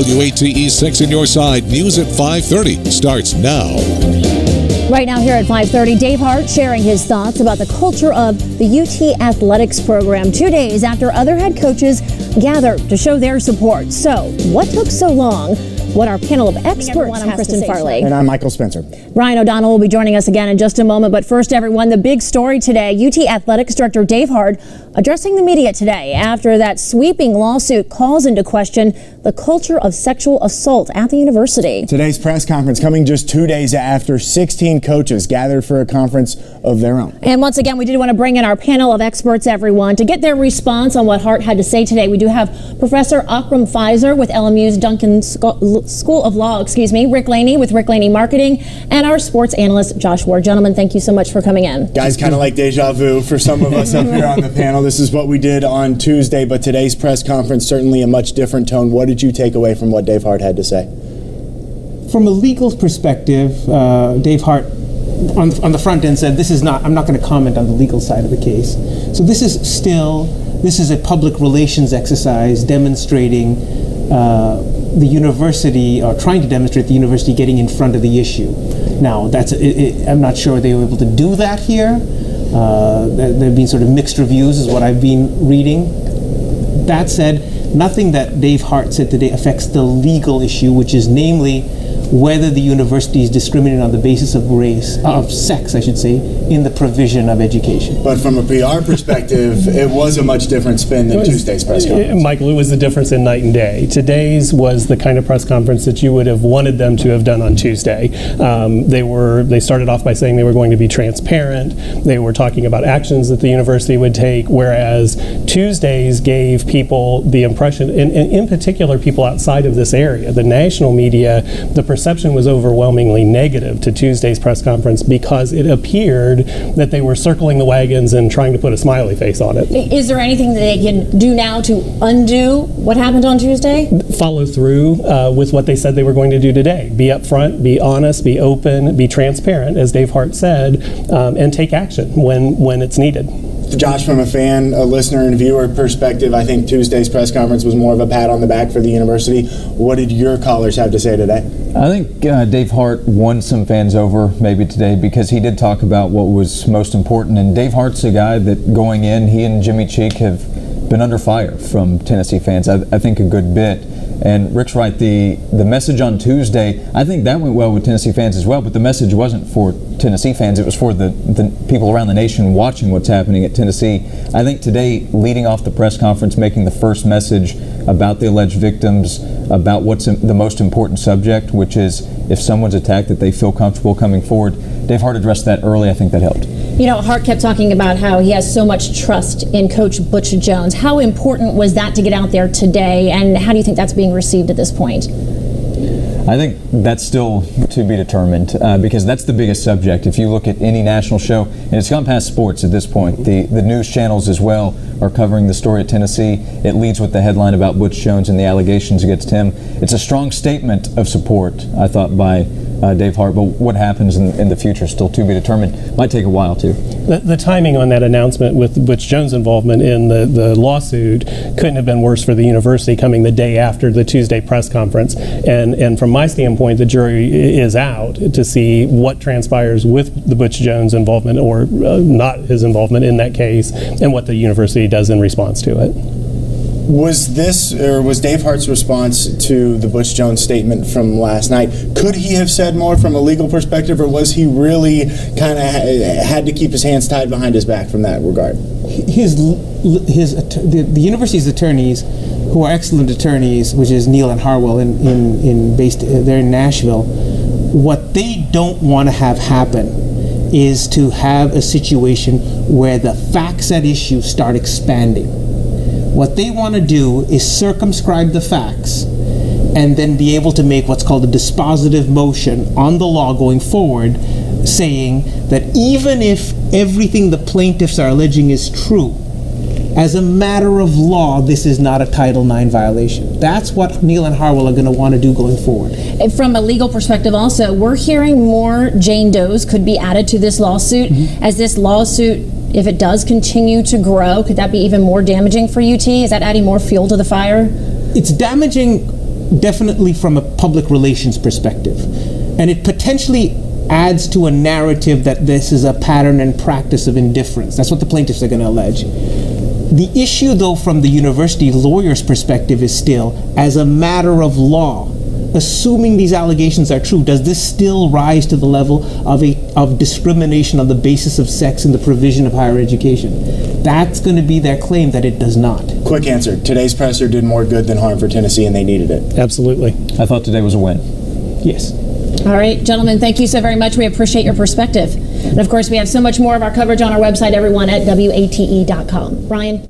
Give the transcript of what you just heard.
WATE 6 in your side. News at 5:30 starts now. Right now here at 5:30, Dave Hart sharing his thoughts about the culture of the UT athletics program 2 days after other head coaches gathered to show their support. So, what took so long? What our panel of experts has Kristen Farley. And I'm Michael Spencer. Ryan O'Donnell will be joining us again in just a moment. But first, everyone, the big story today. UT Athletics Director Dave Hart addressing the media today after that sweeping lawsuit calls into question the culture of sexual assault at the university. Today's press conference coming just 2 days after 16 coaches gathered for a conference of their own. And once again, we did want to bring in our panel of experts, everyone, to get their response on what Hart had to say today. We do have Professor Akram Pfizer with LMU's Duncan School of Law, Rick Laney with Rick Laney Marketing, and our sports analyst, Josh Ward. Gentlemen, thank you so much for coming in. Guys, kind of like deja vu for some of us up here on the panel. This is what we did on Tuesday, but today's press conference, certainly a much different tone. What did you take away from what Dave Hart had to say? From a legal perspective, Dave Hart on the front end said, I'm not going to comment on the legal side of the case. So this is a public relations exercise demonstrating the university, or trying to demonstrate the university getting in front of the issue. Now, I'm not sure they were able to do that here. There have been sort of mixed reviews is what I've been reading. That said, nothing that Dave Hart said today affects the legal issue, which is namely whether the university is discriminating on the basis of race, of sex, I should say, in the provision of education. But from a PR perspective, it was a much different spin than Tuesday's press conference. Michael, it was the difference in night and day. Today's was the kind of press conference that you would have wanted them to have done on Tuesday. They started off by saying they were going to be transparent. They were talking about actions that the university would take, whereas Tuesday's gave people the impression, and in particular people outside of this area, the national media, the perception was overwhelmingly negative to Tuesday's press conference because it appeared that they were circling the wagons and trying to put a smiley face on it. Is there anything that they can do now to undo what happened on Tuesday? Follow through with what they said they were going to do today. Be upfront, be honest, be open, be transparent, as Dave Hart said, and take action when it's needed. Josh, from a fan, a listener, and viewer perspective, I think Tuesday's press conference was more of a pat on the back for the university. What did your callers have to say today? I think Dave Hart won some fans over maybe today because he did talk about what was most important. And Dave Hart's a guy that going in, he and Jimmy Cheek have been under fire from Tennessee fans, I think a good bit. And Rick's right, the message on Tuesday, I think that went well with Tennessee fans as well, but the message wasn't for Tennessee fans, it was for the people around the nation watching what's happening at Tennessee. I think today, leading off the press conference, making the first message about the alleged victims, about what's the most important subject, which is if someone's attacked, that they feel comfortable coming forward. Dave Hart addressed that early, I think that helped. You know, Hart kept talking about how he has so much trust in Coach Butch Jones. How important was that to get out there today, and how do you think that's being received at this point? I think that's still to be determined because that's the biggest subject. If you look at any national show, and it's gone past sports at this point, the news channels as well are covering the story at Tennessee. It leads with the headline about Butch Jones and the allegations against him. It's a strong statement of support, I thought, by Dave Hart, but what happens in the future is still to be determined. Might take a while too. The timing on that announcement with Butch Jones' involvement in the lawsuit couldn't have been worse for the university, coming the day after the Tuesday press conference. And from my standpoint, the jury is out to see what transpires with the Butch Jones involvement or not his involvement in that case, and what the university does in response to it. Was Dave Hart's response to the Butch Jones statement from last night, could he have said more from a legal perspective, or was he really kind of had to keep his hands tied behind his back from that regard? The university's attorneys, who are excellent attorneys, which is Neal and Harwell based there in Nashville, what they don't want to have happen is to have a situation where the facts at issue start expanding. What they want to do is circumscribe the facts and then be able to make what's called a dispositive motion on the law going forward, saying that even if everything the plaintiffs are alleging is true, as a matter of law, this is not a Title IX violation. That's what Neal and Harwell are going to want to do going forward. And from a legal perspective also, we're hearing more Jane Does could be added to this lawsuit. As this lawsuit, if it does continue to grow, could that be even more damaging for UT? Is that adding more fuel to the fire? It's damaging definitely from a public relations perspective. And it potentially adds to a narrative that this is a pattern and practice of indifference. That's what the plaintiffs are going to allege. The issue, though, from the university lawyer's perspective is still, as a matter of law, assuming these allegations are true, does this still rise to the level of discrimination on the basis of sex in the provision of higher education? That's going to be their claim, that it does not. Quick answer. Today's presser did more good than harm for Tennessee, and they needed it. Absolutely. I thought today was a win. Yes. All right, gentlemen, thank you so very much. We appreciate your perspective. And of course, we have so much more of our coverage on our website, everyone, at WATE.com. Brian?